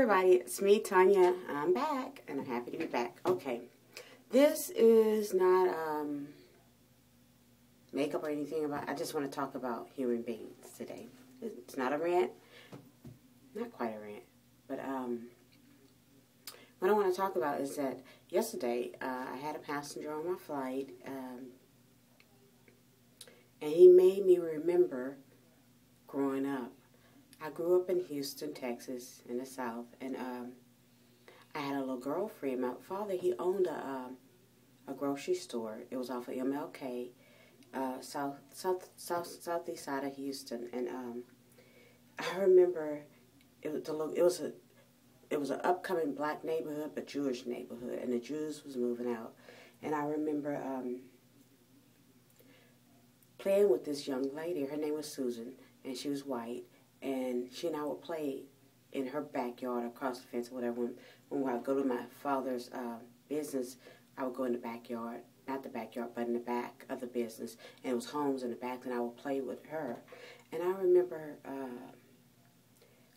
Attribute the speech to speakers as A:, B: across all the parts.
A: everybody, it's me, Tanya. I'm back, and I'm happy to be back. Okay, this is not makeup or anything about. I just want to talk about human beings today. It's not a rant, not quite a rant, but what I want to talk about is that yesterday I had a passenger on my flight, and he made me remember growing up. I grew up in Houston, Texas, in the South, and I had a little girlfriend. My father, he owned a grocery store. It was off of MLK, southeast side of Houston, and I remember it was an upcoming black neighborhood, but Jewish neighborhood, and the Jews was moving out, and I remember playing with this young lady. Her name was Susan, and she was white. And she and I would play in her backyard, across the fence or whatever. When I would go to my father's business, I would go in the backyard, not the backyard, but in the back of the business. And it was homes in the back, and I would play with her. And I remember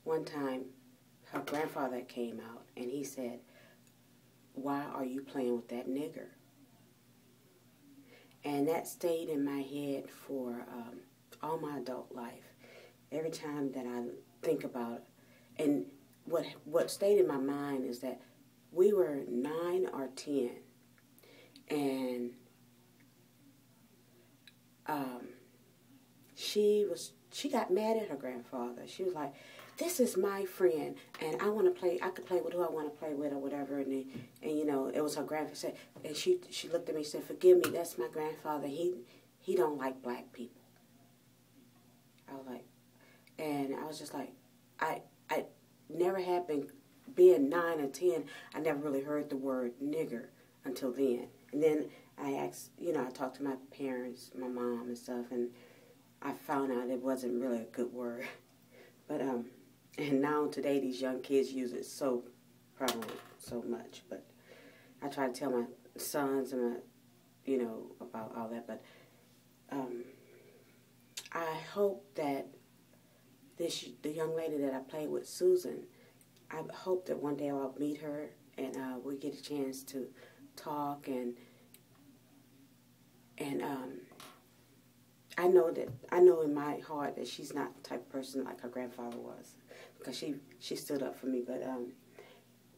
A: one time her grandfather came out, and he said, "Why are you playing with that nigger?" And that stayed in my head for all my adult life. Every time that I think about it, and what stayed in my mind is that we were 9 or 10, and she got mad at her grandfather. She was like, "This is my friend, and I want to play. I could play with who I want to play with, or whatever." And you know, it was her grandfather. Said, and she looked at me and said, "Forgive me, that's my grandfather. He don't like black people." I was like. And I was just like, I never had been, being 9 or 10, I never really heard the word nigger until then. And then I asked, you know, I talked to my parents, my mom and stuff, and I found out it wasn't really a good word. But, and now today these young kids use it so prevalent, so much. But I try to tell my sons and my, you know, about all that. But I hope that the young lady that I played with, Susan, I hope that one day I'll meet her and we get a chance to talk, and I know in my heart that she's not the type of person like her grandfather was, because she stood up for me. But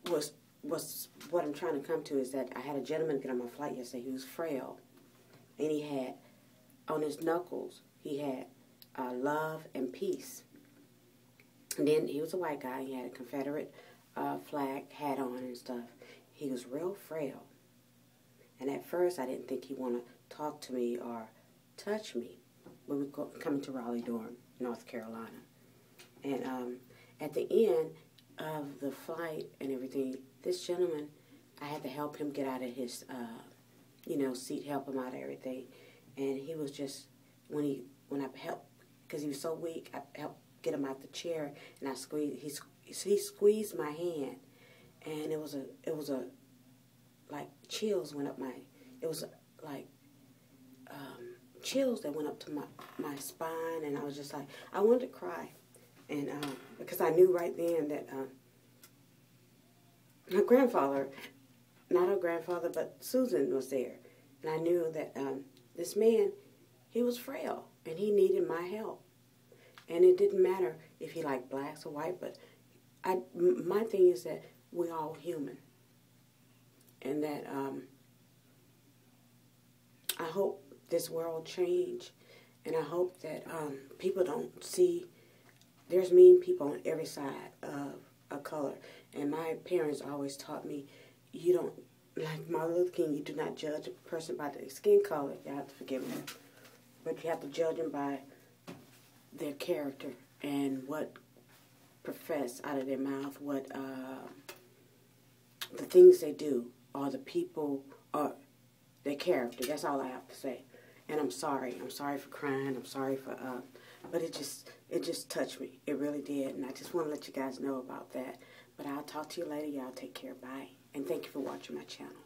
A: what I'm trying to come to is that I had a gentleman get on my flight yesterday. He was frail, and he had on his knuckles he had love and peace. And then he was a white guy. He had a Confederate flag hat on and stuff. He was real frail. And at first, I didn't think he'd want to talk to me or touch me when we were coming to Raleigh-Durham, North Carolina. And at the end of the flight and everything, this gentleman, I had to help him get out of his, you know, seat, help him out of everything. And he was just, when I helped, because he was so weak, I helped get him out the chair, and I squeezed. He squeezed my hand, and it was a like chills went up my. It was like chills that went up to my spine, and I was just like, I wanted to cry, and because I knew right then that her grandfather, not her grandfather, but Susan was there, and I knew that this man, he was frail, and he needed my help. And it didn't matter if he liked blacks or white, but my thing is that we're all human. And that I hope this world change, and I hope that people don't see, there's mean people on every side of a color. And my parents always taught me, you don't, like Martin Luther King, you do not judge a person by their skin color. You have to forgive me. But you have to judge them by their character and what profess out of their mouth, what the things they do, or the people, or their character. That's all I have to say. And I'm sorry. I'm sorry for crying. I'm sorry for but it just touched me. It really did. And I just want to let you guys know about that. But I'll talk to you later. Y'all take care. Bye. And thank you for watching my channel.